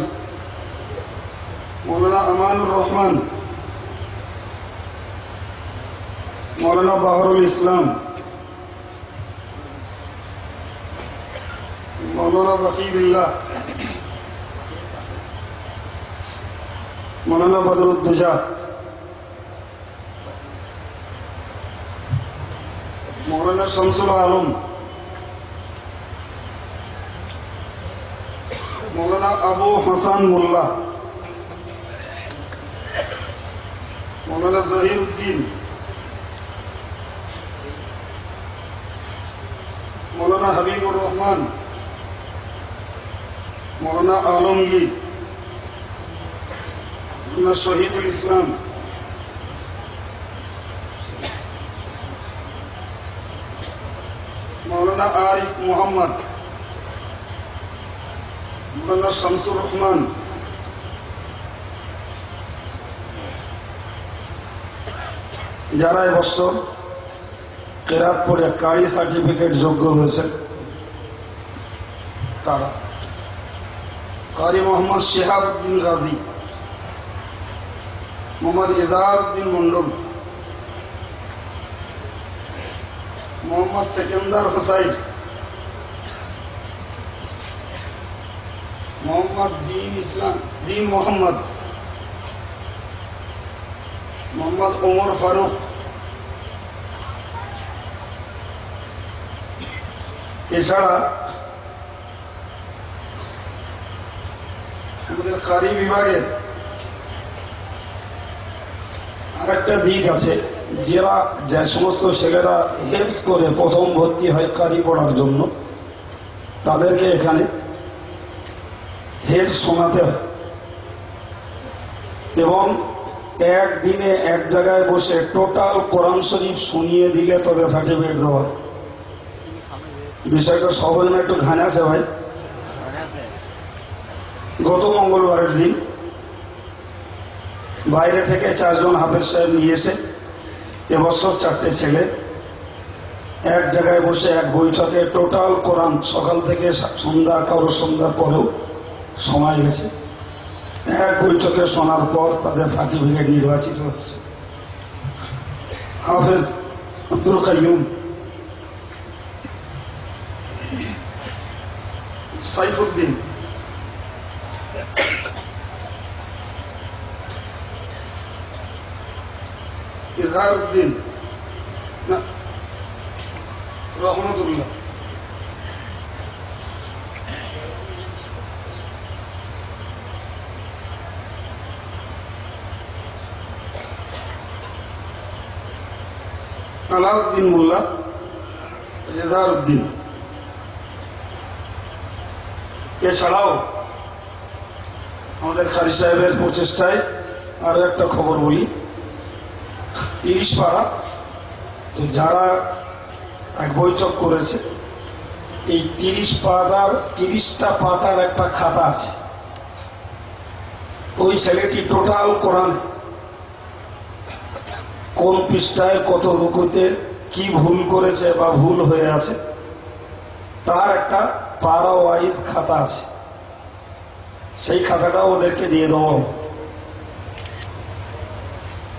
মৌলানা আমানুর রহমান, মৌলানা বাহরুল ইসলাম, মৌলানা বকিরুল্লাহ, মৌলানা বদরুদ্দোজা, মৌলানা শামসুল আলম, মৌলানা আবু হাসান মোল্লা, মৌলানা জহিরুদ্দিন, মৌলানা হাবিবুর রহমান, মৌলানা আলমগীর, মৌলানা শহীদুল ইসলাম, মৌলানা আরিফ মোহাম্মদ, মৌলানা শামসুর রহমান, যারা এবছর কেরাত পড়ে কারি সার্টিফিকেট যোগ্য হয়েছে তারা: কারি মোহাম্মদ শিহাবউদ্দিন গাজী, মোহাম্মদ ইজাহারউদ্দিন মন্ডল, মোহাম্মদ সেকেন্দার হোসাইন, মোহাম্মদ দিন ইসলাম, দিন মোহাম্মদ, মোহাম্মদ ওমর ফারুক, এছাড়া আমাদের কারি বিভাগের আরেকটা দিক আছে, যারা যে সমস্ত ছেলেরা হেল্প করে প্রথম ভর্তি হয় কারি পড়ার জন্য, তাদেরকে এখানে হেল্প শোনাতে হয় এবং একদিনে এক জায়গায় বসে টোটাল কোরআন শরীফ শুনিয়ে দিলে তবে সার্টিফিকেট দেওয়া হয়। বিষয়টা সহজ না, একটু ঘানে আছে ভাই। গত মঙ্গলবারের দিন বাইরে থেকে 4 জন হাফেজ সাহেব নিয়ে এসে এবছর 4টে ছেলে এক জায়গায় বসে এক বৈঠকে টোটাল কোরআন সকাল থেকে সন্ধ্যা, কারোর সন্ধ্যার পরেও সময় গেছে, এক বৈঠকে শোনার পর তাদের সার্টিফিকেট নির্বাচিত হচ্ছে। হাফেজ আব্দুল কাইয়ুম, সাইফুদ্দিন, ইজহারউদ্দিন, রহমতুল্লাহ, আলাউদ্দিন মোল্লা, ইজহারউদ্দিন। এছাড়াও আমাদের খারি সাহেবের প্রচেষ্টায় আরো একটা খবর বলি, 30 পাড়া, তো যারা এক বৈঠক করেছে, এই 30টা পাতার একটা খাতা আছে। তো ওই ছেলেটি টোটাল কোরআন কোন পৃষ্ঠায় কত রুকুতে কি ভুল করেছে বা ভুল হয়ে আছে তার একটা পারা ওয়াইজ খাতা আছে, সেই খাতাটাও ওদেরকে দিয়ে দেওয়া।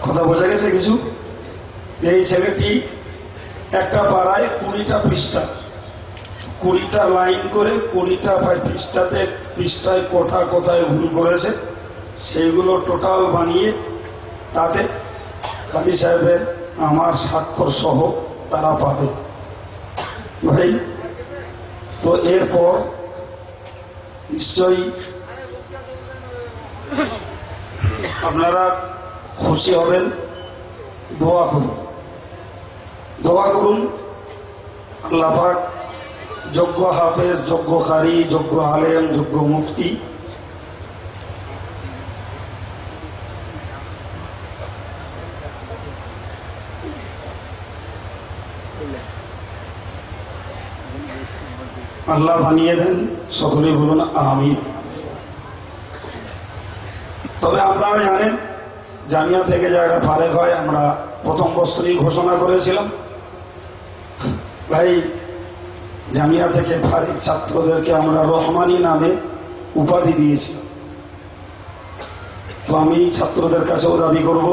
কথা বোঝা গেছে কিছু? এই ছেলেটি একটা পাড়ায় 20টা পৃষ্ঠা, 20টা লাইন করে 20টা পৃষ্ঠায় কোথায় ভুল করেছে সেইগুলো টোটাল বানিয়ে তাতে কাজী সাহেবের আমার স্বাক্ষর সহ তারা পাবে ভাই। তো এরপর নিশ্চয়ই আপনারা খুশি হবেন। দোয়া করুন আল্লাহ পাক যোগ্য হাফেজ, যোগ্য কারি, যোগ্য আলেম, যোগ্য মুফতি আল্লাহ বানিয়ে দেন। সকলেই বলুন আমিন। তবে আপনারা জানেন জামিয়া থেকে যারা ফারেক হয়, আমরা প্রথম বছরই ঘোষণা করেছিলাম ভাই জামিয়া থেকে ফারেক ছাত্রদেরকে আমরা রহমানি নামে উপাধি দিয়েছি। তো আমি ছাত্রদের কাছেও দাবি করব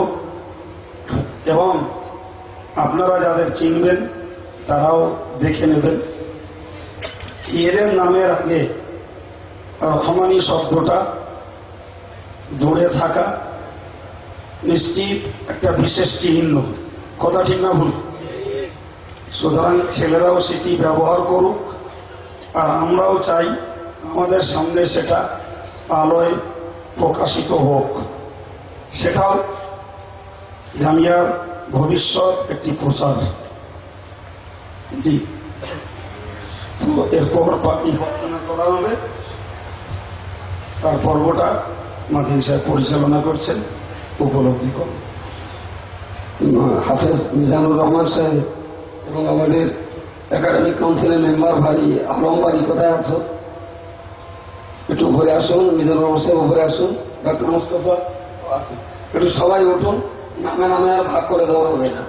এবং আপনারা যাদের চিনবেন তারাও দেখে নেবেন, এদের নামের আগে রহমানি শব্দটা জুড়ে থাকা নিশ্চিত একটা বিশেষ চিহ্ন। কথা ঠিক না ভুল? সুতরাং ছেলেরাও সেটি ব্যবহার করুক, আর আমরাও চাই আমাদের সামনে সেটা আলোয় প্রকাশিত হোক। সেটাও জামিয়ার ভবিষ্যৎ একটি প্রচার। জি, তো এরপর নির্বাচনা করা হবে, তার পর্বটা মাদিন সাহেব পরিচালনা করছেন, উপলব্ধি করুন।
হাফেজ মিজানুর রহমান সাহেব এবং আমাদের একাডেমিক কাউন্সিলের মেম্বার ভাই আলম ভাই কোথায় আছো? একটু উপরে আসুন। মিজানুর রহমান সাহেব উপরে আসুন। ডাক্তার মোস্তফা আছে, একটু সবাই উঠুন। নামে নামে আর ভাগ করে দেওয়া হবে না।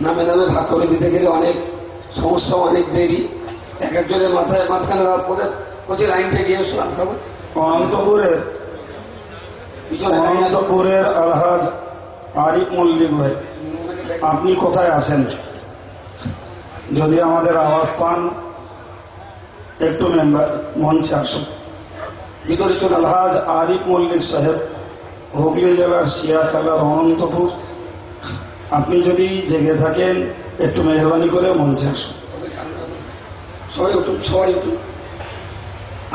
নামে নামে ভাগ করে দিতে গেলে অনেক সমস্যা, অনেক দেরি। এক একজনের মাথায় মাঝখানে রাত পথে কোচে লাইনটা গিয়ে
অনন্তপুরের আলহাজ আরিফ মল্লিক ভাই, আপনি কোথায় আছেন? যদি আমাদের আওয়াজ পান একটু মেম্বার মঞ্চে আসুন।
ভিতরে চলে
আলহাজ আরিফ মল্লিক সাহেব, হুগলি জেলার শিয়াখালা অনন্তপুর। আপনি যদি জেগে থাকেন একটু মেহরবানি করে মঞ্চে আসুন।
সবাই উঠুন, সবাই উঠুন।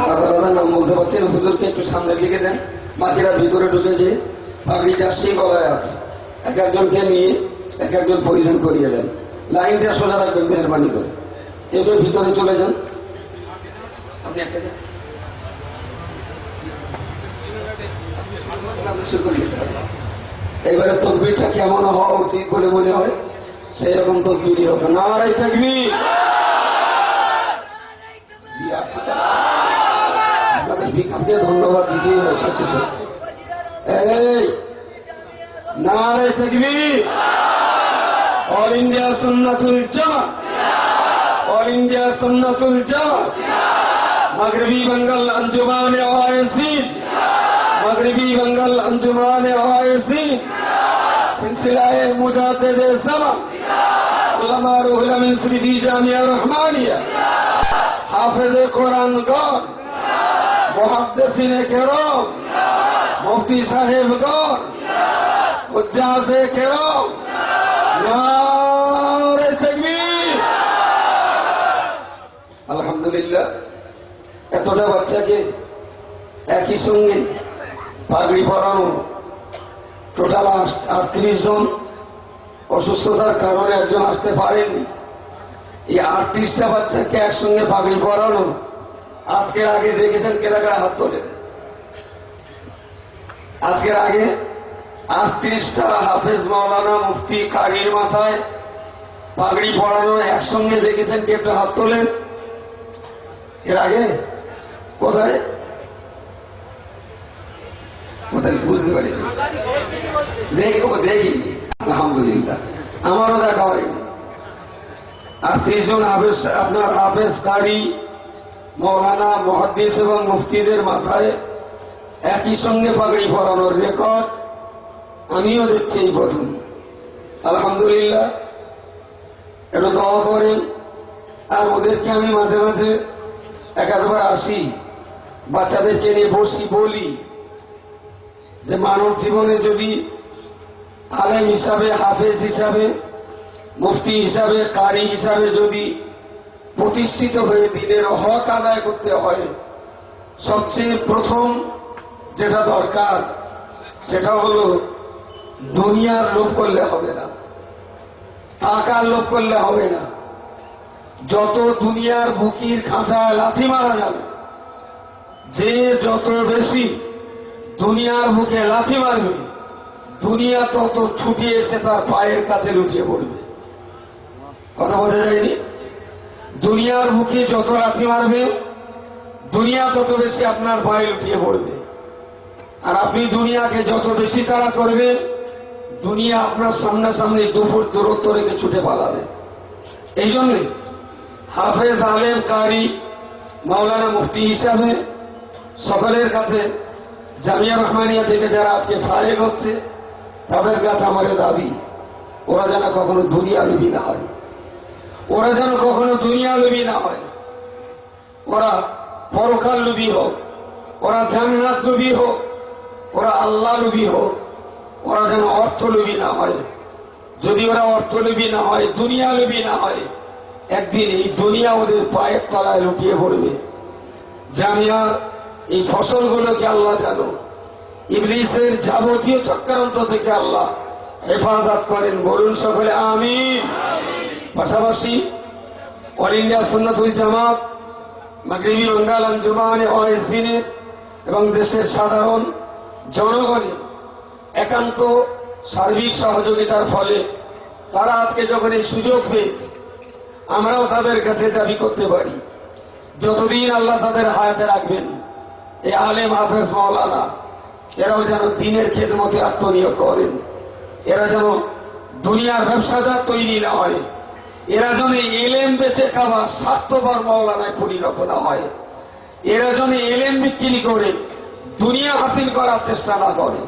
আলাদা আলাদা নাম বলতে পারছেন, হুজুরকে একটু সামনে লিখে দেন। বাকিরা ভিতরে ঢুকেছে, পাগড়ি চাষি গলায় আছে, এক একজনকে নিয়ে এক একজন পরিধান করিয়ে দেন। লাইনটা সোজা রাখবেন মেহরবানি করে। এগুলো ভিতরে চলে যান। আপনি একটা দেন। এবারে তকবীরটা কেমন হওয়া উচিত বলে মনে হয় সেই রকম তকবীরই হবে। নারায়ে তাকবীর। আপনাদের বিকাশকে ধন্যবাদ দিতেই হয় সত্যি সত্যি। এই নারায়ে তাকবীর। অল ইন্ডিয়া সুন্নাতুল জামাত, অল ইন্ডিয়া সুন্নাতুল জামাত, মাগরিবি বেঙ্গল আঞ্জুমানে ওয়াইসিন, মাগরিবি বেঙ্গল আঞ্জুমানে ওয়াইসিন, সিলসিলায়ে মুজাদ্দিদে জামান, উলামা রুহুল আমিন সিদ্দিকী জামিয়া রহমানিয়া, হাফেজে কোরআন গণ, মুহাদ্দিসিনে কেরাম, মুফতি সাহেবগণ, হুজ্জাজে কেরাম, নারে তাকবীর। আলহামদুলিল্লাহ, এতটা বাচ্চাকে একই সঙ্গে পাগড়ি পরানো, টোটাল 38 জন অসুস্থতার কারণে একজন আসতে পারেননি। এই 38টা বাচ্চাকে একসঙ্গে পাগড়ি পরানো আজকের আগে দেখেছেন কেনা কেনা হাত তোলে? আজকের আগে 38টা হাফেজ মাওলানা মুফতি কারির মাথায় পাগড়ি পরানো একসঙ্গে দেখেছেন কে? একটা হাত তোলেন। এর আগে কোথায় কোথায় বুঝতে পারিনি, দেখিনি। আলহামদুলিল্লাহ, আমারও দেখা হয়নি। 38 জন হাফেজ, আপনার হাফেজ কারি মৌলানা মুহাদ্দিস এবং মুফতিদের মাথায় একই সঙ্গে পাগড়ি পরানোর রেকর্ড আমিও দেখছি এই প্রথম। আলহামদুলিল্লাহ, একটু দোয়া করেন। আর ওদেরকে আমি মাঝে মাঝে একাধবার আসি, বাচ্চাদেরকে নিয়ে বসি, বলি যে মানব জীবনে যদি আলেম হিসাবে, হাফেজ হিসাবে, মুফতি হিসাবে, কারি হিসাবে যদি প্রতিষ্ঠিত হয়ে দিনের হক আদায় করতে হয়, সবচেয়ে প্রথম যেটা দরকার সেটা হলো দুনিয়ার লোভ করলে হবে না, টাকার লোভ করলে হবে না। যত দুনিয়ার বুকির খাঁচায় লাথি মারা যাবে, যে যত বেশি দুনিয়ার বুকে লাথি মারবে, দুনিয়া তত ছুটে এসে তার পায়ের কাছে লুটিয়ে পড়বে। কথা বোঝা যায়নি? দুনিয়ার বুকে যত লাথি মারবে, দুনিয়া তত বেশি আপনার পায়ে লুটিয়ে পড়বে। আর আপনি দুনিয়াকে যত বেশি তাড়া করবেন, দুনিয়া আপনার সামনাসামনি 2 ফুট দূরত্ব রেখে ছুটে পালাবে। এই জন্যে হাফেজ, আলেম, কারি, মাওলানা, মুফতি হিসাবে সকলের কাছে জামিয়া রহমানিয়া থেকে যারা আজকে ফারেগ হচ্ছে, তাদের কাছে আমার দাবি, ওরা যেন কখনো দুনিয়া লোভী না হয়, ওরা যেন কখনো দুনিয়া লোভী না হয়। ওরা পরকাল লোভী হোক, ওরা জান্নাত লোভী হোক, ওরা আল্লাহ লোভী হোক, ওরা যেন অর্থ লোভী না হয়। যদি ওরা অর্থ লোভী না হয়, দুনিয়া লোভী না হয়, একদিন এই দুনিয়া ওদের পায়ের তলায় লুটিয়ে পড়বে। জামিয়ার এই ফসলগুলোকে আল্লাহ জানো ইবলিসের যাবতীয় চক্রান্ত থেকে আল্লাহ হেফাজত করেন। বলুন সকলে আমিন। পাশাপাশি অল ইন্ডিয়া সুন্নাতুল জামাত, মাগরিবি বেঙ্গল আঞ্জুমানে ওয়াইসিনের এবং দেশের সাধারণ জনগণের একান্ত সার্বিক সহযোগিতার ফলে তারা আজকে যখন এই সুযোগ পেয়েছে, আমরাও তাদের কাছে দাবি করতে পারি, যতদিন আল্লাহ তাদের হায়াতে রাখবেন, এই আলেম, হাফেজ, মাওলানা এরাও যেন দিনের খেদমতে আত্মনিয়োগ করেন। এরা যেন দুনিয়ার ব্যবসাদার তৈরি না হয়, এরা যেন এলেম বেচে খাওয়া স্বার্থপর মাওলানায় পরিণত না হয়, এরা যেন এলেম বিক্রি করে দুনিয়া হাসিল করার চেষ্টা না করে।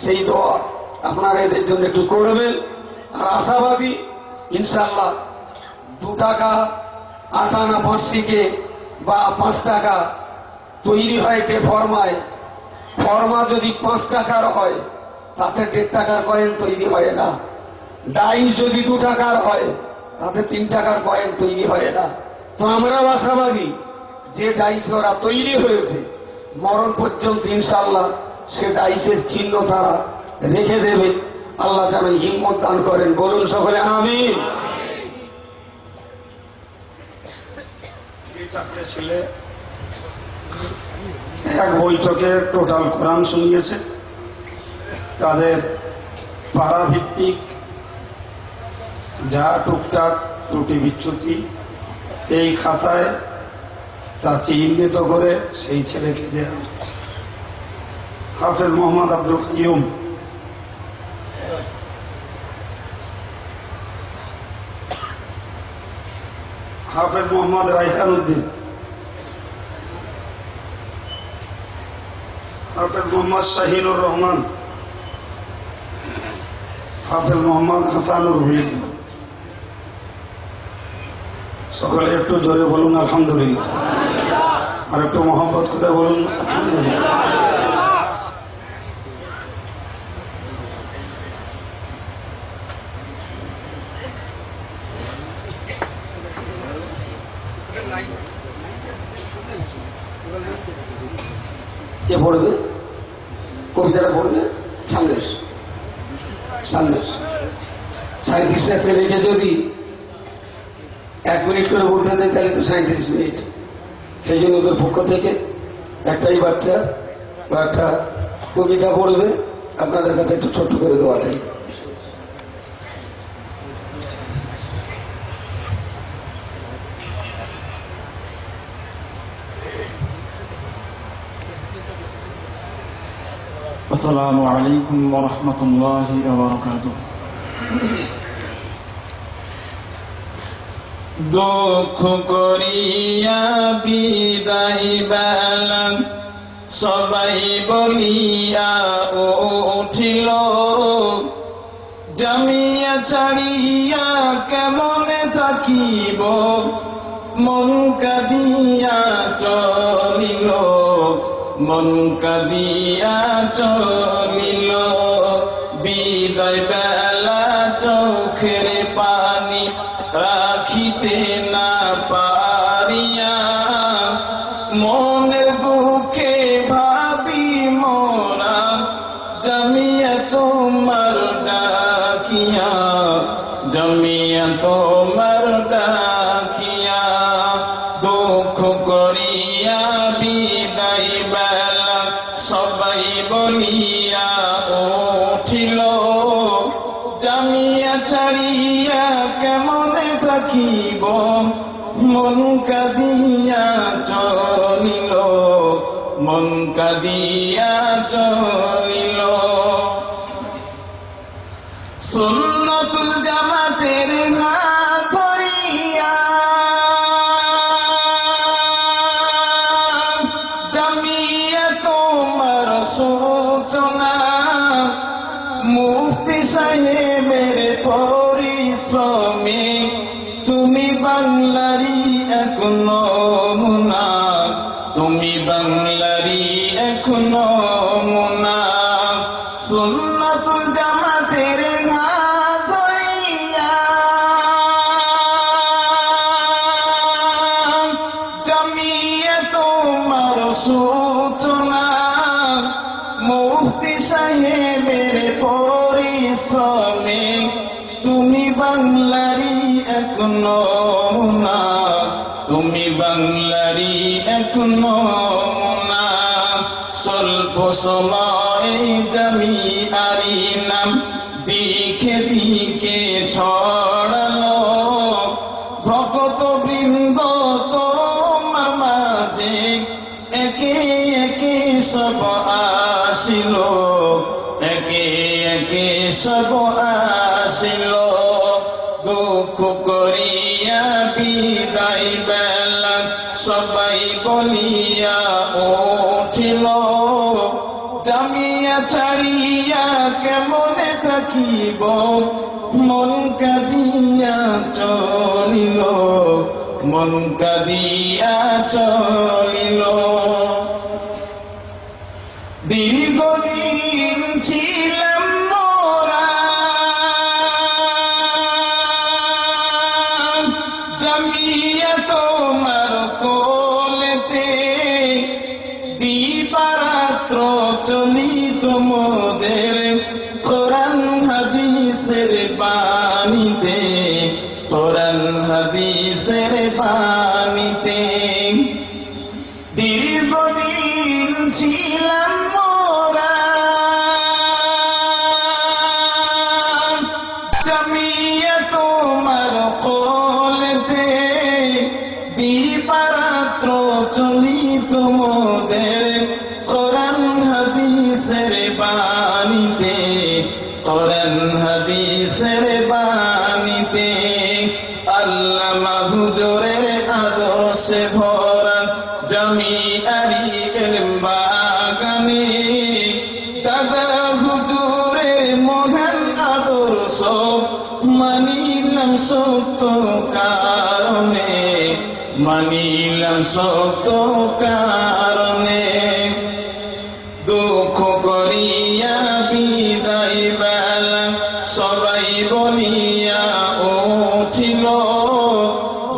সেই দোয়া আপনারা এদের জন্য একটু করবেন। আর আশাবাদী ইনশাআল্লাহ 2 টাকা আটা না 5 শিকে বা 5 টাকা তৈরি হয় যে ফর্মা যদি 5 টাকার হয় তাতে 1.5 টাকার কয়েন তৈরি হয় না। ডাইস যদি 2 টাকার হয় তাতে 3 টাকার কয়েন তৈরি হয় না। তো আমরাও আশাবাদী যে ডাইস ওরা তৈরি হয়েছে মরণ পর্যন্ত ইনশাআল্লাহ সে ডাইসের চিহ্ন তারা রেখে দেবে। আল্লাহ যেন হিম্মত দান করেন, বলুন সকলে আমিন।
চারটে ছেলে এক বৈঠকে টোটাল কোরআন শুনিয়েছে। তাদের পাড়া ভিত্তিক যা টুকটাক ত্রুটি বিচ্যুতি এই খাতায় তা চিহ্নিত করে সেই ছেলেকে দেওয়া হচ্ছে। হাফেজ মোহাম্মদ আব্দুল কাইয়ুম, হাফেজ মোহাম্মদ রাইহান উদ্দিন, হাফেজ মোহাম্মদ শাহিনুর রহমান, হাফেজ মোহাম্মদ হাসানুর রহিম। সকলে একটু জোরে বলুন আলহামদুলিল্লাহ, আর একটু মহব্বত করে বলুন আলহামদুলিল্লাহ।
কে পড়বে কবিতাটা? পড়বে সন্দেশ। 37টা ছেলেকে যদি 1 মিনিট করে বলতে দেয় তাহলে তো 37 মিনিট। সেই জন্য ওদের পক্ষ থেকে একটাই বাচ্চা বা একটা কবিতা পড়বে, আপনাদের কাছে একটু ছোট্ট করে দেওয়া চাই।
আসসালামু আলাইকুম ওয়া রাহমাতুল্লাহি ওয়া বারাকাতুহু। দুঃখ করিয়া বিদায় বেলা সবাই বলিয়া উঠিল, জামিয়া ছাড়িয়া কেমনে থাকিব, মন কাঁদিয়া চলিল, মন কাঁদিয়া চলিল। বিদায় বেলা চোখের পানি রাখিতে না পারিয়া, মনের দুঃখে ভাবি মোরা জামিয়া তোমার ডাকিয়া, জামিয়া তোমার ডাকিয়া। দুঃখ করিয়া বিদায় বেলা সবাই বলিয়া উঠিল, জামিয়া ছাড়িয়া কেমনে থাকিব, মন কাঁদিয়া চলিল, মন কাঁদিয়া চলিল। সুন্নতুল জামাতের হাত ধরিয়া জামিয়া তোমার সূচনা, মুফতি সাহেবের পরিশ্রমে তুমি বাংলারি এক নমুনা, তুমি বাংলারি এক নমুনা। সুন্নতুল জামাতের হাত ধরিয়া জামিয়া তোমার সূচনা, মুফতি সাহেবের পরিশ্রমে তুমি বাংলারি এক নমুনা, তুমি বাংলারি এক নমুনা। স্বল্প সময়ে জামিয়ারি নাম দিকে দিকে ছড়ালো, ভক্ত বৃন্দ তোমার মাঝে একে একে সব আসিল, একে একে সব আসিল। দুঃখ করিয়া বিদায় বেলা সবাই বলিয়া উঠিল, জামিয়া
ছাড়িয়া কেমনে থাকিব মন কাঁদিয়া চলিল মন কাঁদিয়া চলিল দীর্ঘদিন ছিলাম মোরা জমিয়া তোমার কোলেতে দিবারাত্র চলিত মোদের কোরআন হাদিসের বাণীতে কোরআন হাদিসের বাণীতে দীর্ঘদিন ছিলাম মোরা জমিয়া তোমার কোলেতে দিবারাত্র চলিত মোদের কোরআন হাদিসের বাণীতে কোরআন হাদিসের বাণীতে আল্লামা হুজুরের আদর্শে ভরা জামিআরি ইলম বাগানে দাদা হুজুরের মহান আদর্শ মানিলাম সত্য কারণে মানিলাম সত্য কারণে দুঃখ করিয়া বিদায় বেলা সবাই বলিয়া উঠিল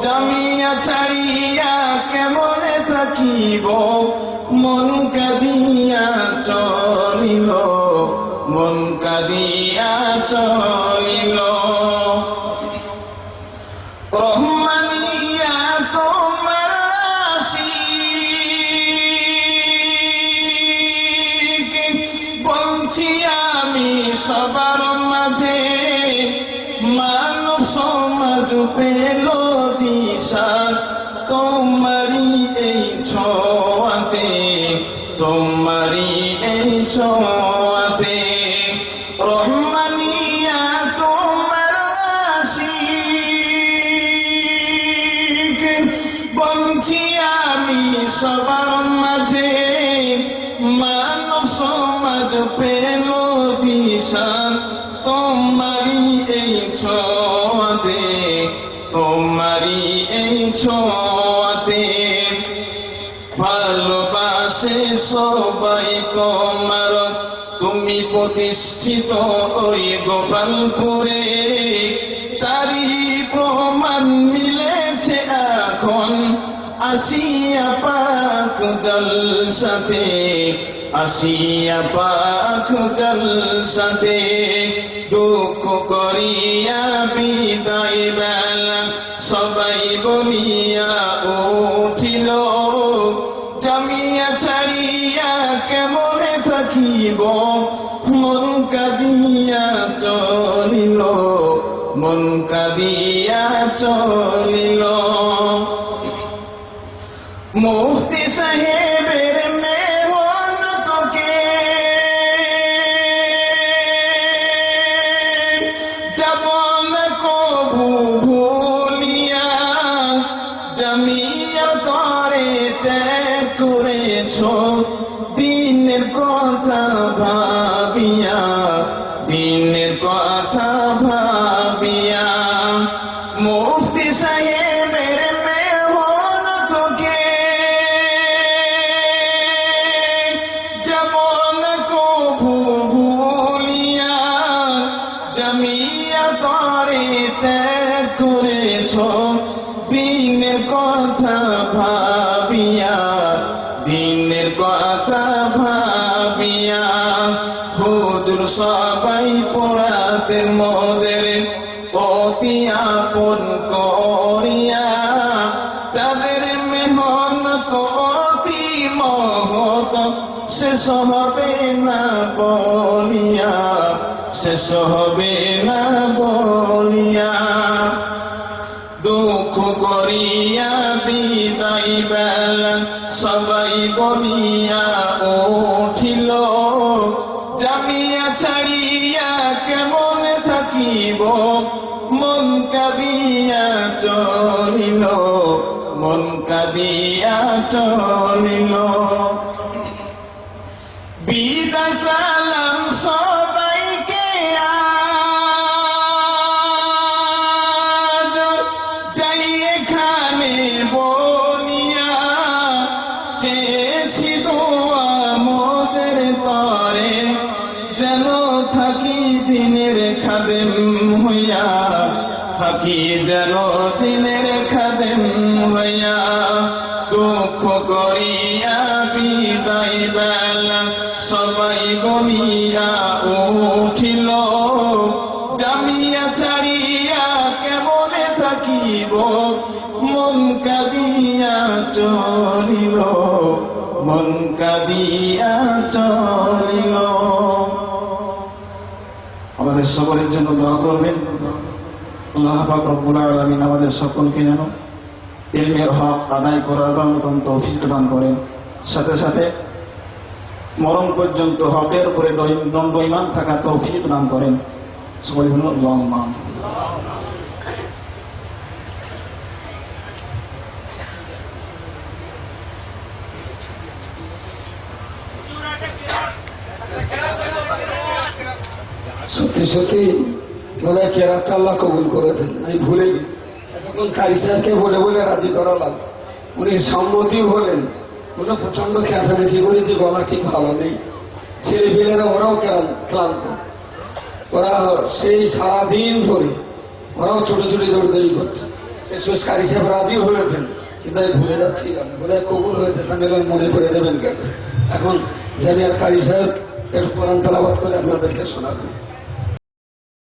জামিয়া ছাড়িয়া কেমনে থাকিব মন কাঁদিয়া চলিল মন কাঁদিয়া চলিল রহমানিয়া তোমার আশিক বলছি আমি সবার মাঝে মানব সমাজ পেল দিশা তোমারি এই ছোঁয়াতে তোমারি এই ছোঁয়াতে রহমানিয়া তোমার আশিক বলছি আমি সবার মাঝে মানব সমাজ পেল দিশা তোমারি এই ছোঁয়াতে তোমারি এই ছোঁয়াতে ভালোবাসে সবাই তোমার তুমি প্রতিষ্ঠিত ওই গোপালপুরে তারি প্রমাণ মিলেছে এখন আসিয়া পাক জলসাতে আসিয়া পাক জলসাতে দুঃখ করিয়া বিদায় বেলা সবাই বলিয়া উঠিল জামিয়া ছাড়িয়া কেমনে থাকিব মন কাঁদিয়া চলিল মন কাঁদিয়া চলিল মুফতি সাহেবের মেহনতকে যাব না কবু ভুলিয়া জামিয়ার তরে ত্যাগ করেছ দিনের কথা ভাবিয়া দিনের কথা ভাবিয়া মুফতি সাহেবের মেহনতকে যাব না কবু ভুলিয়া জামিয়া তরে ত্যাগ করেছ দিনের কথা ভাবিয়া দিনের কথা ভাবিয়া হুজুর সবাই পড়াতেন মোদের অতি আপন করিয়া তাদের মেহনত অতি মহৎ শেষ হবে না বলিয়া শেষ হবে না বলিয়া দুঃখ করিয়া বিদায় বেলা সবাই বলিয়া উঠিল জামিয়া ছাড়িয়া কেমন থাকিব মন কাঁদিয়া চলিল মন কাঁদিয়া চলিল বিদায় সালাম ঘরে যেন থাকি দিনের খাদেম হইয়া, থাকি যেন দিনের খাদেম হইয়া। দুঃখ করিয়া বিদায় বেলা সবাই বলিয়া উঠিল, জামিয়া ছাড়িয়া কেমনে থাকিব, মন কাঁদিয়া চলিল, মন কাঁদিয়া চলিল। আমাদের সকলের জন্য দোয়া করবেন। আল্লাহ পাক রব্বুল আলামিন আমাদের সকলকে যেন ইলমের হক আদায় করার মতন তৌফিক দান করেন, সাথে সাথে মরণ পর্যন্ত হকের উপরে দণ্ড ঈমান থাকা তৌফিক দান করেন। সকলে বলুন আল্লাহুম্মা আমিন।
সত্যি সত্যি বোধহয় কেরাত আল্লাহ কবুল করেছেন, আমি ভুলে গেছি। এখন কারি সাহেবকে বলে বলে রাজি করালাম, উনি সম্মতিও হলেন। ওরা প্রচন্ড চেঁচামেচি করেছে, গলা ঠিক ভালো নেই, ছেলে পেলেরা ওরাও ক্লান্ত, ওরা সেই সারাদিন ধরে ওরাও ছোট ছোট দৌড়দৌড়ি করছে। শেষ কারি সাহেব রাজি হয়েছেন, কিন্তু আমি ভুলে যাচ্ছি বোধহয় কবুল হয়েছে, তাহলে মনে করে দেবেন কেন। এখন জামিয়ার কারি সাহেব একটু কোরআন তেলাওয়াত করে আপনাদেরকে শোনাবেন।